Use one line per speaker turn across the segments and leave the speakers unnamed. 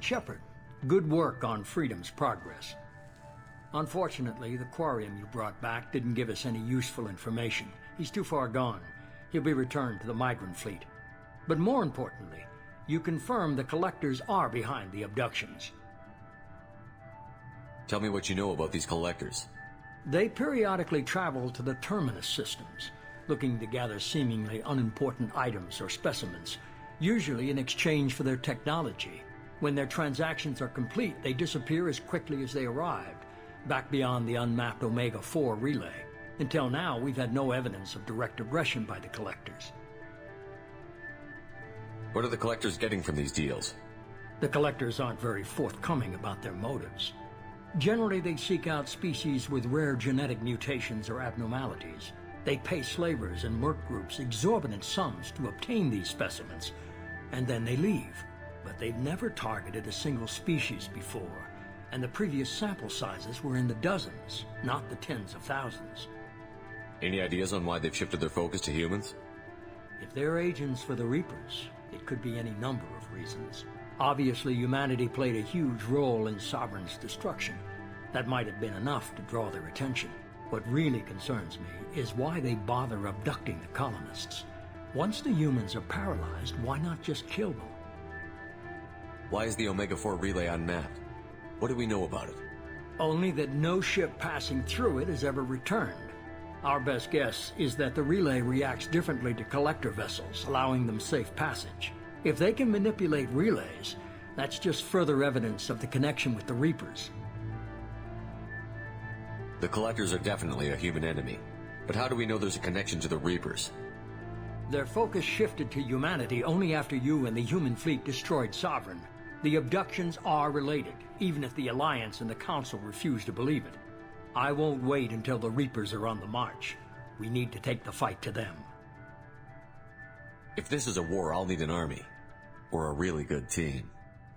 Shepard, good work on Freedom's progress. Unfortunately, the Quarium you brought back didn't give us any useful information. He's too far gone. He'll be returned to the migrant fleet. But more importantly, you confirm the Collectors are behind the abductions.
Tell me what you know about these Collectors.
They periodically travel to the Terminus systems, looking to gather seemingly unimportant items or specimens, usually in exchange for their technology. When their transactions are complete, they disappear as quickly as they arrived, back beyond the unmapped Omega-4 relay. Until now, we've had no evidence of direct aggression by the Collectors.
What are the Collectors getting from these deals?
The Collectors aren't very forthcoming about their motives. Generally, they seek out species with rare genetic mutations or abnormalities. They pay slavers and merc groups exorbitant sums to obtain these specimens, and then they leave. But they've never targeted a single species before, and the previous sample sizes were in the dozens, not the tens of thousands.
Any ideas on why they've shifted their focus to humans?
If they're agents for the Reapers, it could be any number of reasons. Obviously, humanity played a huge role in Sovereign's destruction. That might have been enough to draw their attention. What really concerns me is why they bother abducting the colonists. Once the humans are paralyzed, why not just kill them?
Why is the Omega-4 relay unmapped? What do we know about it?
Only that no ship passing through it has ever returned. Our best guess is that the relay reacts differently to collector vessels, allowing them safe passage. If they can manipulate relays, that's just further evidence of the connection with the Reapers.
The Collectors are definitely a human enemy, but how do we know there's a connection to the Reapers?
Their focus shifted to humanity only after you and the human fleet destroyed Sovereign. The abductions are related, even if the Alliance and the Council refuse to believe it. I won't wait until the Reapers are on the march. We need to take the fight to them.
If this is a war, I'll need an army. Or a really good team.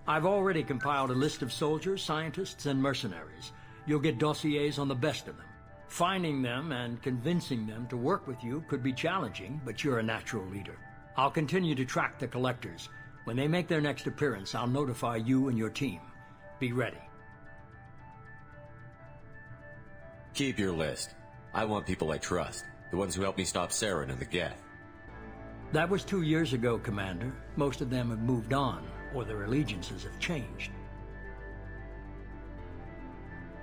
I've already compiled a list of soldiers, scientists, and mercenaries. You'll get dossiers on the best of them. Finding them and convincing them to work with you could be challenging, but you're a natural leader. I'll continue to track the Collectors. When they make their next appearance, I'll notify you and your team. Be ready.
Keep your list. I want people I trust. The ones who helped me stop Saren and the Geth.
That was 2 years ago, Commander. Most of them have moved on, or their allegiances have changed.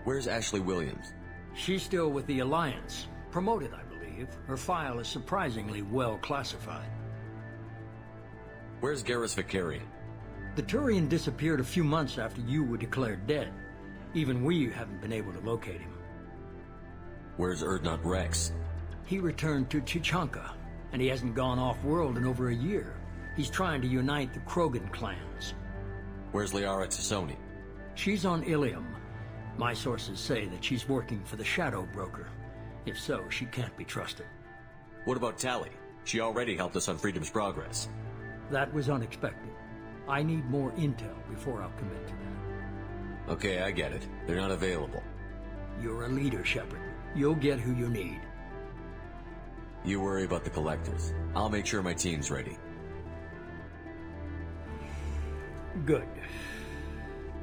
Where's Ashley Williams?
She's still with the Alliance. Promoted, I believe. Her file is surprisingly well classified.
Where's Garrus Vicarian?
The Turian disappeared a few months after you were declared dead. Even we haven't been able to locate him.
Where's Urdnot Rex?
He returned to Chichanka, and he hasn't gone off-world in over a year. He's trying to unite the Krogan clans.
Where's Liara Tassoni?
She's on Ilium. My sources say that she's working for the Shadow Broker. If so, she can't be trusted.
What about Tali? She already helped us on Freedom's Progress.
That was unexpected. I need more intel before I'll commit to that.
Okay, I get it. They're not available.
You're a leader, Shepard. You'll get who you need.
You worry about the Collectors. I'll make sure my team's ready.
Good.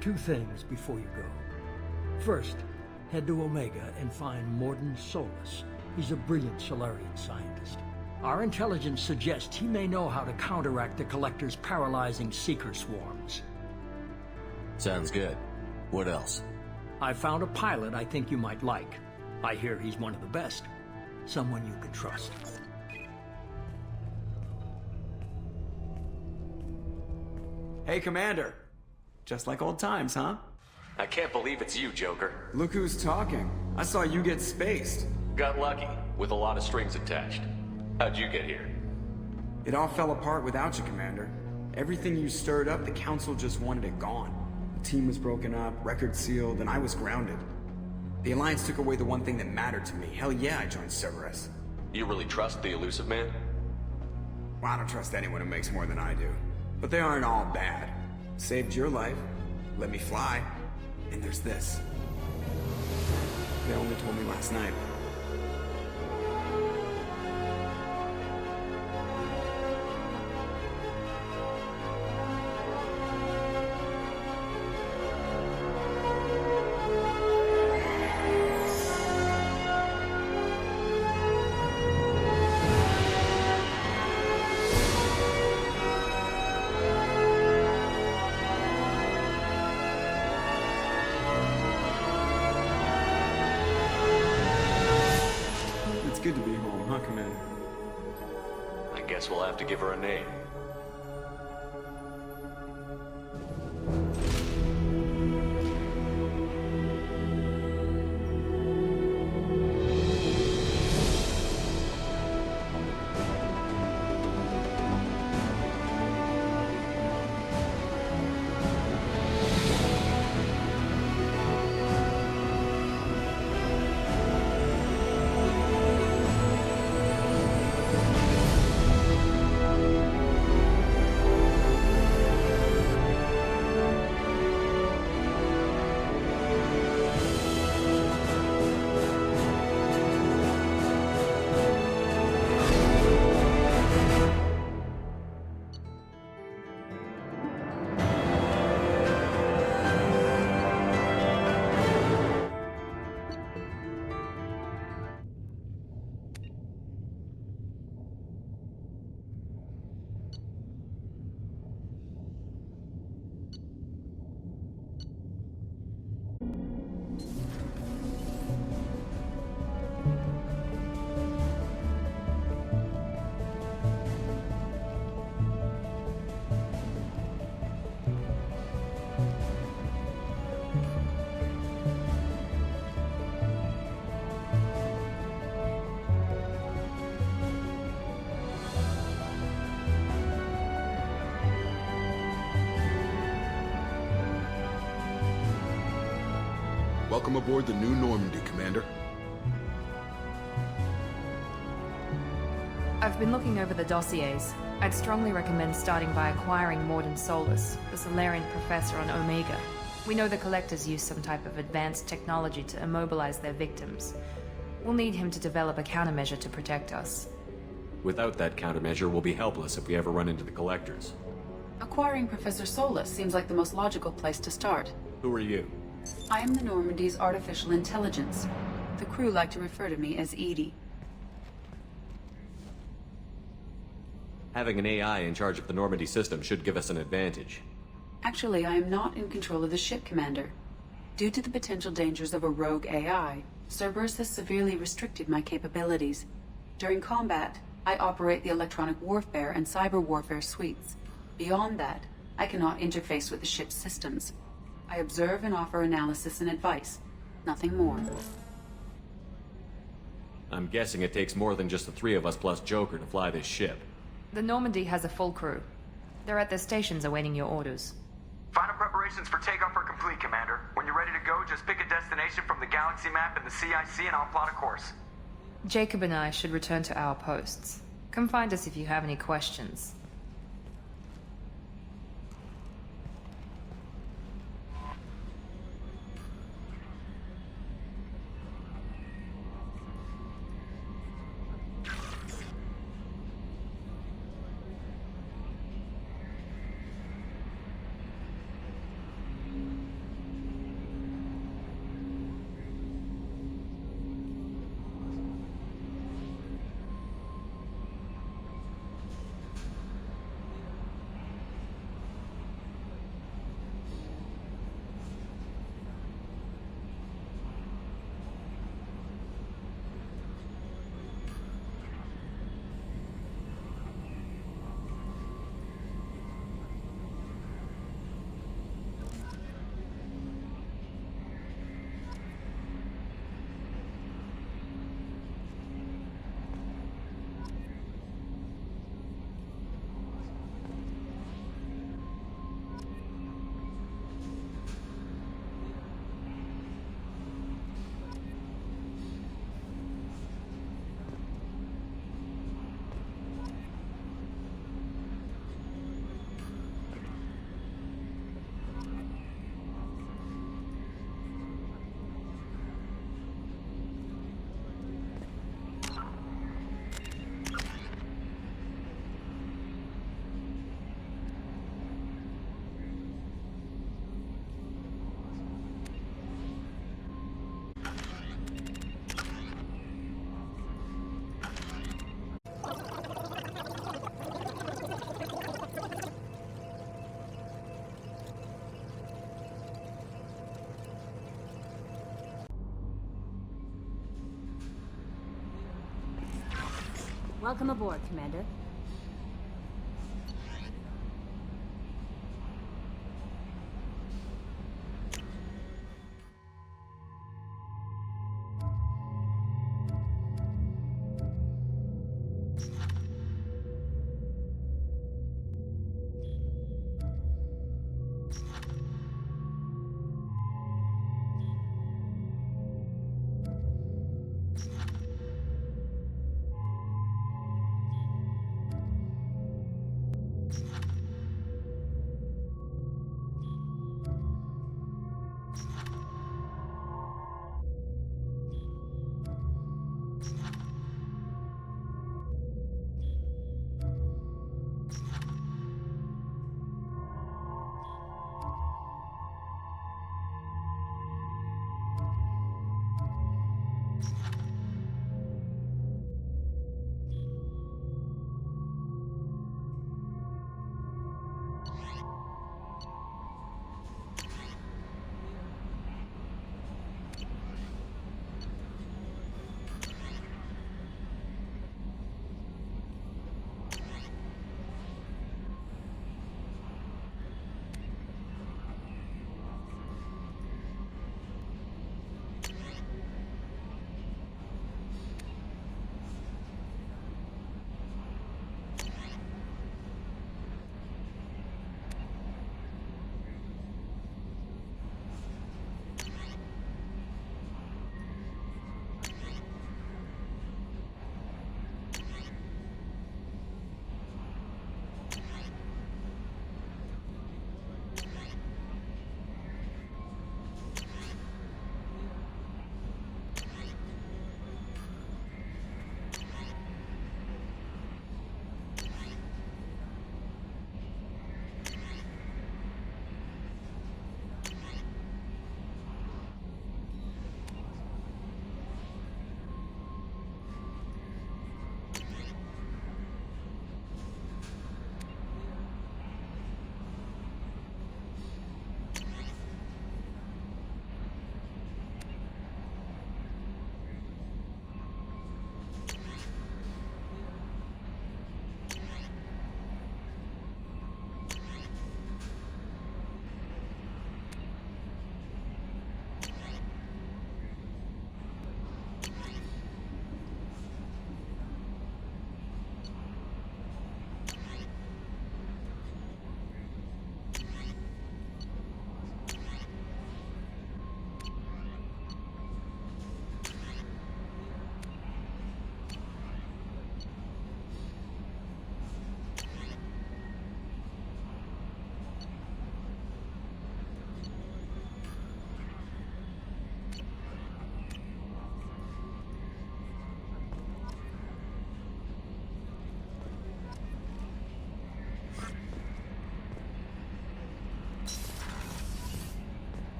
2 things before you go. First, head to Omega and find Morden Solus. He's a brilliant Solarian scientist. Our intelligence suggests he may know how to counteract the Collector's paralyzing Seeker swarms.
Sounds good. What else?
I found a pilot I think you might like. I hear he's one of the best. Someone you can trust.
Hey, Commander. Just like old times, huh?
I can't believe it's you, Joker.
Look who's talking. I saw you get spaced.
Got lucky, with a lot of strings attached. How'd you get here?
It all fell apart without you, Commander. Everything you stirred up, the Council just wanted it gone. The team was broken up, record sealed, and I was grounded. The Alliance took away the one thing that mattered to me. Hell yeah, I joined Cerberus.
You really trust the Elusive Man?
Well, I don't trust anyone who makes more than I do. But they aren't all bad. Saved your life, let me fly, and there's this. They only told me last night.
Guess we'll have to give her a name.
Welcome aboard the new Normandy, Commander.
I've been looking over the dossiers. I'd strongly recommend starting by acquiring Morden Solus, the Solarian professor on Omega. We know the Collectors use some type of advanced technology to immobilize their victims. We'll need him to develop a countermeasure to protect us.
Without that countermeasure, we'll be helpless if we ever run into the Collectors.
Acquiring Professor Solus seems like the most logical place to start.
Who are you?
I am the Normandy's artificial intelligence. The crew like to refer to me as Edie.
Having an AI in charge of the Normandy system should give us an advantage.
Actually, I am not in control of the ship, Commander. Due to the potential dangers of a rogue AI, Cerberus has severely restricted my capabilities. During combat, I operate the electronic warfare and cyber warfare suites. Beyond that, I cannot interface with the ship's systems. I observe and offer analysis and advice. Nothing more.
I'm guessing it takes more than just the three of us plus Joker to fly this ship.
The Normandy has a full crew. They're at their stations awaiting your orders.
Final preparations for takeoff are complete, Commander. When you're ready to go, just pick a destination from the galaxy map and the CIC and I'll plot a course.
Jacob and I should return to our posts. Come find us if you have any questions.
Welcome aboard, Commander.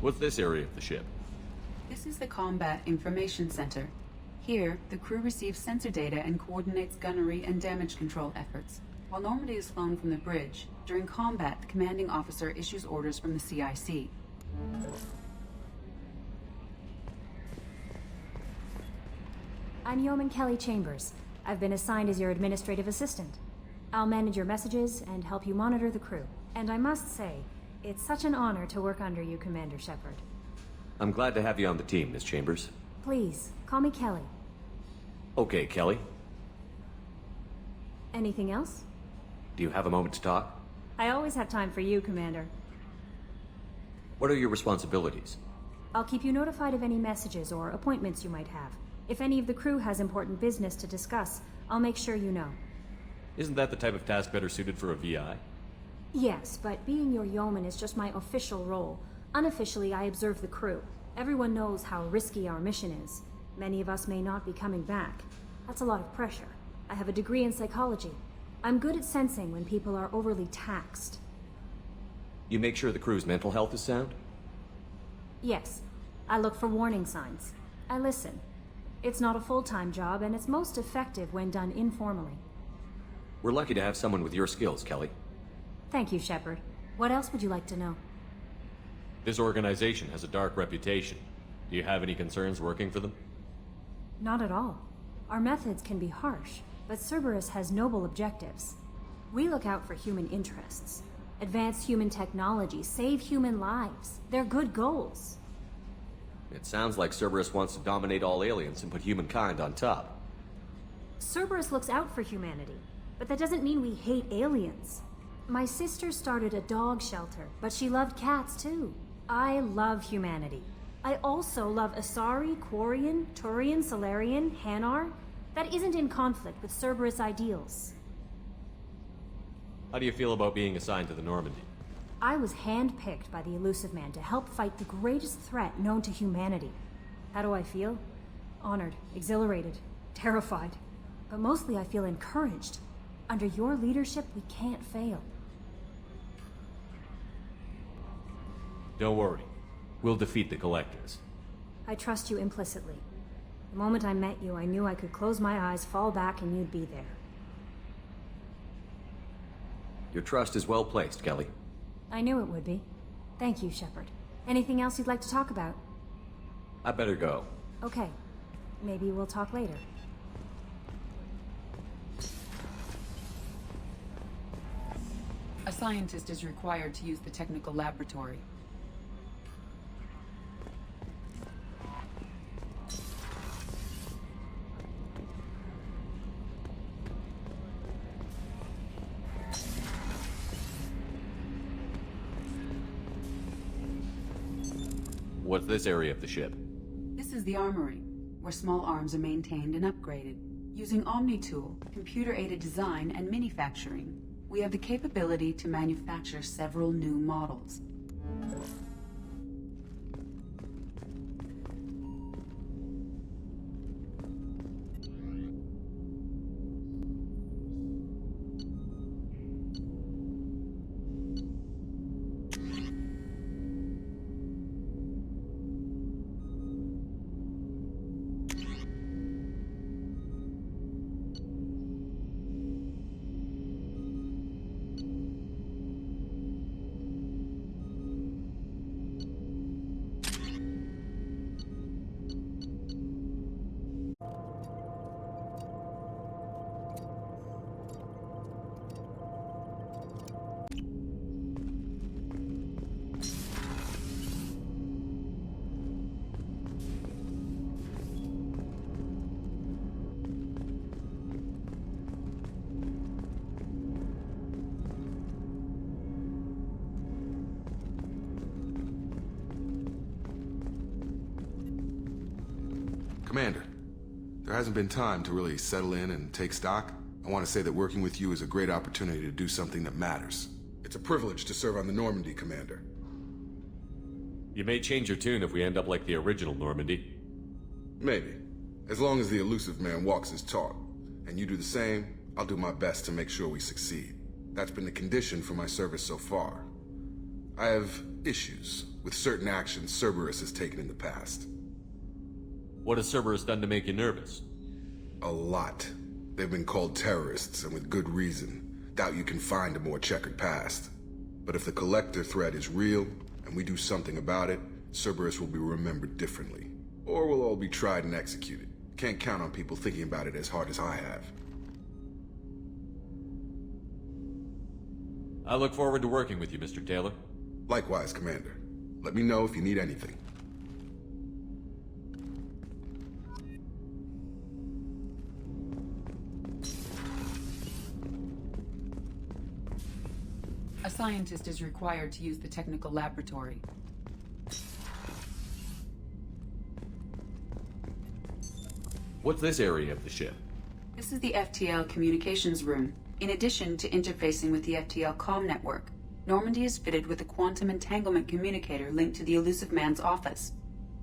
What's this area of the ship?
This is the Combat Information Center. Here, the crew receives sensor data and coordinates gunnery and damage control efforts. While Normandy is flown from the bridge, during combat, the commanding officer issues orders from the CIC.
I'm Yeoman Kelly Chambers. I've been assigned as your administrative assistant. I'll manage your messages and help you monitor the crew. And I must say, it's such an honor to work under you, Commander Shepard.
I'm glad to have you on the team, Miss Chambers.
Please, call me Kelly.
Okay, Kelly.
Anything else?
Do you have a moment to talk?
I always have time for you, Commander.
What are your responsibilities?
I'll keep you notified of any messages or appointments you might have. If any of the crew has important business to discuss, I'll make sure you know.
Isn't that the type of task better suited for a VI?
Yes, but being your yeoman is just my official role. Unofficially, I observe the crew. Everyone knows how risky our mission is. Many of us may not be coming back. That's a lot of pressure. I have a degree in psychology. I'm good at sensing when people are overly taxed.
You make sure the crew's mental health is sound?
Yes. I look for warning signs. I listen. It's not a full-time job, and it's most effective when done informally.
We're lucky to have someone with your skills, Kelly.
Thank you, Shepard. What else would you like to know?
This organization has a dark reputation. Do you have any concerns working for them?
Not at all. Our methods can be harsh, but Cerberus has noble objectives. We look out for human interests. Advance human technology, save human lives. They're good goals.
It sounds like Cerberus wants to dominate all aliens and put humankind on top.
Cerberus looks out for humanity, but that doesn't mean we hate aliens. My sister started a dog shelter, but she loved cats too. I love humanity. I also love Asari, Quarian, Turian, Solarian, Hanar. That isn't in conflict with Cerberus ideals.
How do you feel about being assigned to the Normandy?
I was handpicked by the Elusive Man to help fight the greatest threat known to humanity. How do I feel? Honored, exhilarated, terrified. But mostly I feel encouraged. Under your leadership, we can't fail.
Don't worry. We'll defeat the Collectors.
I trust you implicitly. The moment I met you, I knew I could close my eyes, fall back, and you'd be there.
Your trust is well placed, Kelly.
I knew it would be. Thank you, Shepard. Anything else you'd like to talk about?
I better go.
Okay. Maybe we'll talk later.
A scientist is required to use the technical laboratory.
What's this area of the ship?
This is the armory, where small arms are maintained and upgraded. Using Omni-Tool, computer-aided design, and manufacturing, we have the capability to manufacture several new models.
Commander, there hasn't been time to really settle in and take stock. I want to say that working with you is a great opportunity to do something that matters. It's a privilege to serve on the Normandy, Commander.
You may change your tune if we end up like the original Normandy.
Maybe. As long as the Elusive Man walks his talk, and you do the same, I'll do my best to make sure we succeed. That's been the condition for my service so far. I have issues, with certain actions Cerberus has taken in the past.
What has Cerberus done to make you nervous?
A lot. They've been called terrorists, and with good reason. Doubt you can find a more checkered past. But if the Collector threat is real, and we do something about it, Cerberus will be remembered differently. Or we'll all be tried and executed. Can't count on people thinking about it as hard as I have.
I look forward to working with you, Mr. Taylor.
Likewise, Commander. Let me know if you need anything.
A scientist is required to use the technical laboratory.
What's this area of the ship?
This is the FTL communications room. In addition to interfacing with the FTL comm network, Normandy is fitted with a quantum entanglement communicator linked to the Elusive Man's office.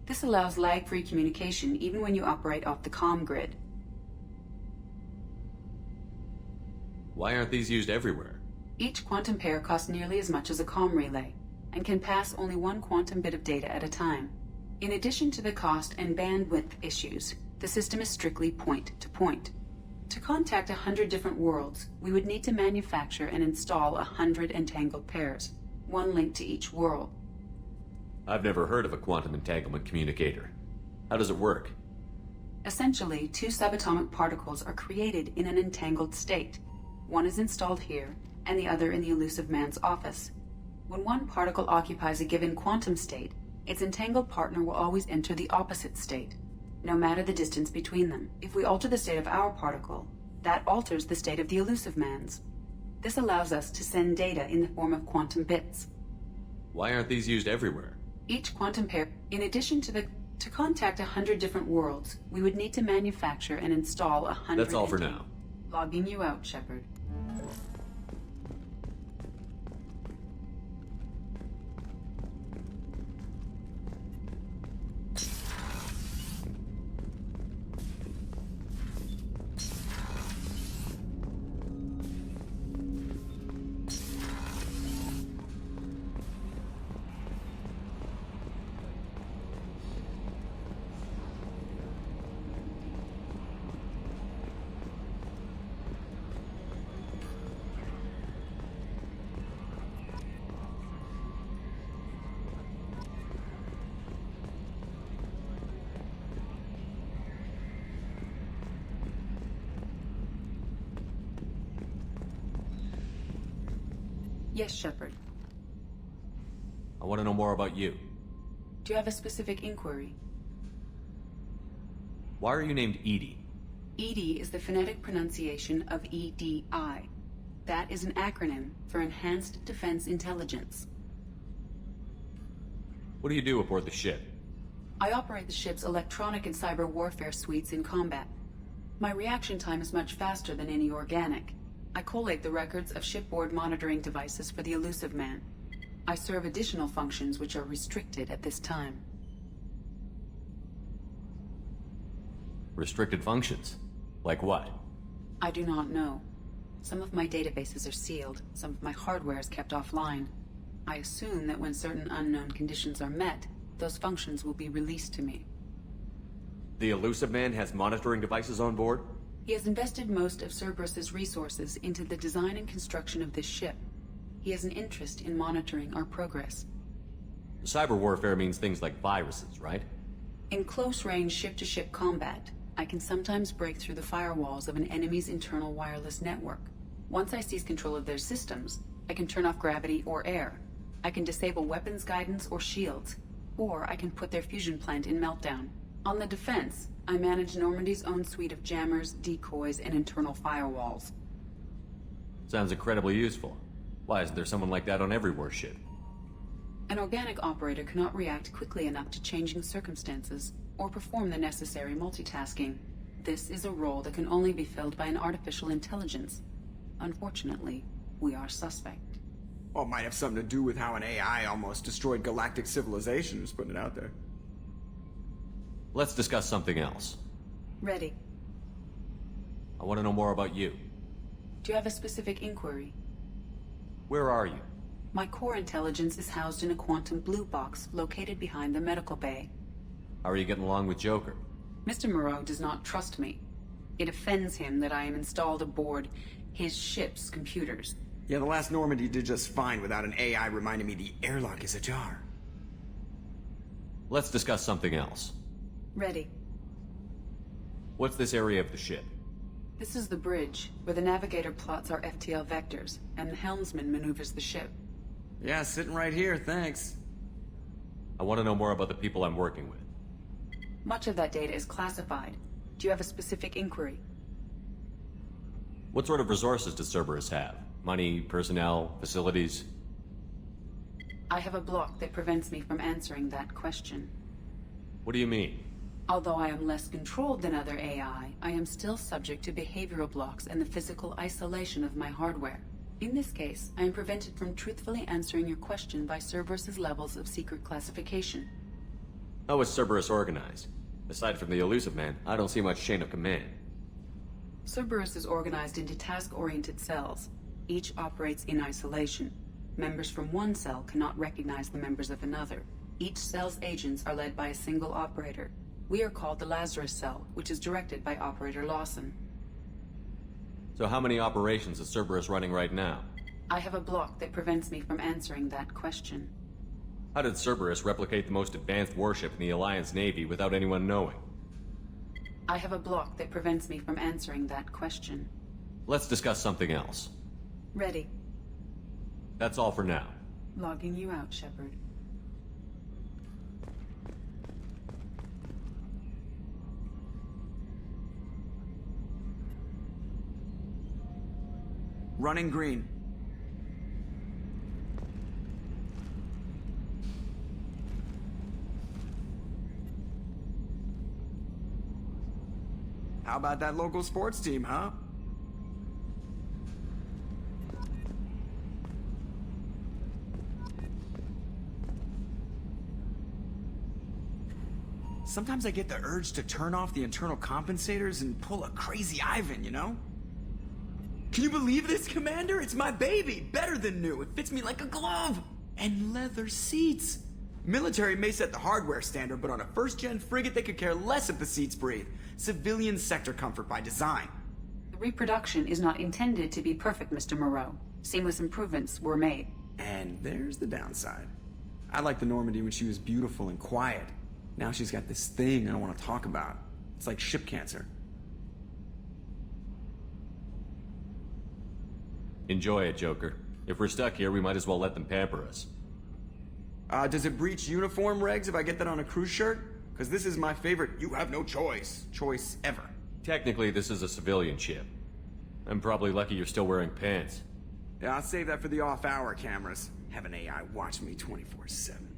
This allows lag-free communication even when you operate off the comm grid.
Why aren't these used everywhere?
Each quantum pair costs nearly as much as a comm relay, and can pass only one quantum bit of data at a time. In addition to the cost and bandwidth issues, the system is strictly point-to-point. To contact 100 different worlds, we would need to manufacture and install 100 entangled pairs, one linked to each world.
I've never heard of a quantum entanglement communicator. How does it work?
Essentially, two subatomic particles are created in an entangled state. One is installed here, and the other in the Elusive Man's office. When one particle occupies a given quantum state, its entangled partner will always enter the opposite state, no matter the distance between them. If we alter the state of our particle, that alters the state of the Elusive Man's. This allows us to send data in the form of quantum bits.
Why aren't these used everywhere?
Each quantum pair, in addition to to contact 100 different worlds, we would need to manufacture and install 100...
That's all for now.
Logging you out, Shepard. Yes, Shepard.
I want to know more about you.
Do you have a specific inquiry?
Why are you named Edie?
EDI is the phonetic pronunciation of EDI. That is an acronym for Enhanced Defense Intelligence.
What do you do aboard the ship?
I operate the ship's electronic and cyber warfare suites in combat. My reaction time is much faster than any organic. I collate the records of shipboard monitoring devices for the Elusive Man. I serve additional functions which are restricted at this time.
Restricted functions? Like what?
I do not know. Some of my databases are sealed, some of my hardware is kept offline. I assume that when certain unknown conditions are met, those functions will be released to me.
The Elusive Man has monitoring devices on board?
He has invested most of Cerberus's resources into the design and construction of this ship. He has an interest in monitoring our progress.
Cyber warfare means things like viruses, right?
In close-range ship-to-ship combat, I can sometimes break through the firewalls of an enemy's internal wireless network. Once I seize control of their systems, I can turn off gravity or air. I can disable weapons guidance or shields, or I can put their fusion plant in meltdown. On the defense, I manage Normandy's own suite of jammers, decoys, and internal firewalls.
Sounds incredibly useful. Why isn't there someone like that on every warship?
An organic operator cannot react quickly enough to changing circumstances, or perform the necessary multitasking. This is a role that can only be filled by an artificial intelligence. Unfortunately, we are suspect.
Well, it might have something to do with how an AI almost destroyed galactic civilization, just putting it out there.
Let's discuss something else.
Ready.
I want to know more about you.
Do you have a specific inquiry?
Where are you?
My core intelligence is housed in a quantum blue box located behind the medical bay.
How are you getting along with Joker?
Mr. Moreau does not trust me. It offends him that I am installed aboard his ship's computers.
Yeah, the last Normandy did just fine without an AI reminding me the airlock is ajar.
Let's discuss something else.
Ready.
What's this area of the ship?
This is the bridge, where the navigator plots our FTL vectors, and the helmsman maneuvers the ship.
Yeah, sitting right here, thanks.
I want to know more about the people I'm working with.
Much of that data is classified. Do you have a specific inquiry?
What sort of resources does Cerberus have? Money, personnel, facilities?
I have a block that prevents me from answering that question.
What do you mean?
Although I am less controlled than other AI, I am still subject to behavioral blocks and the physical isolation of my hardware. In this case, I am prevented from truthfully answering your question by Cerberus's levels of secret classification.
How is Cerberus organized? Aside from the elusive man, I don't see much chain of command.
Cerberus is organized into task-oriented cells. Each operates in isolation. Members from one cell cannot recognize the members of another. Each cell's agents are led by a single operator. We are called the Lazarus Cell, which is directed by Operator Lawson.
So how many operations is Cerberus running right now?
I have a block that prevents me from answering that question.
How did Cerberus replicate the most advanced warship in the Alliance Navy without anyone knowing?
I have a block that prevents me from answering that question.
Let's discuss something else.
Ready.
That's all for now.
Logging you out, Shepard.
Running green. How about that local sports team, huh? Sometimes I get the urge to turn off the internal compensators and pull a crazy Ivan, you know? Can you believe this, Commander? It's my baby! Better than new. It fits me like a glove! And leather seats! Military may set the hardware standard, but on a first-gen frigate, they could care less if the seats breathe. Civilian sector comfort by design.
The reproduction is not intended to be perfect, Mr. Moreau. Seamless improvements were made.
And there's the downside. I liked the Normandy when she was beautiful and quiet. Now she's got this thing I don't want to talk about. It's like ship cancer.
Enjoy it, Joker. If we're stuck here, we might as well let them pamper us.
Does it breach uniform regs if I get that on a cruise shirt? Because this is my favorite you have no choice ever.
Technically, this is a civilian ship. I'm probably lucky you're still wearing pants.
Yeah, I'll save that for the off-hour cameras. Have an AI watch me 24/7.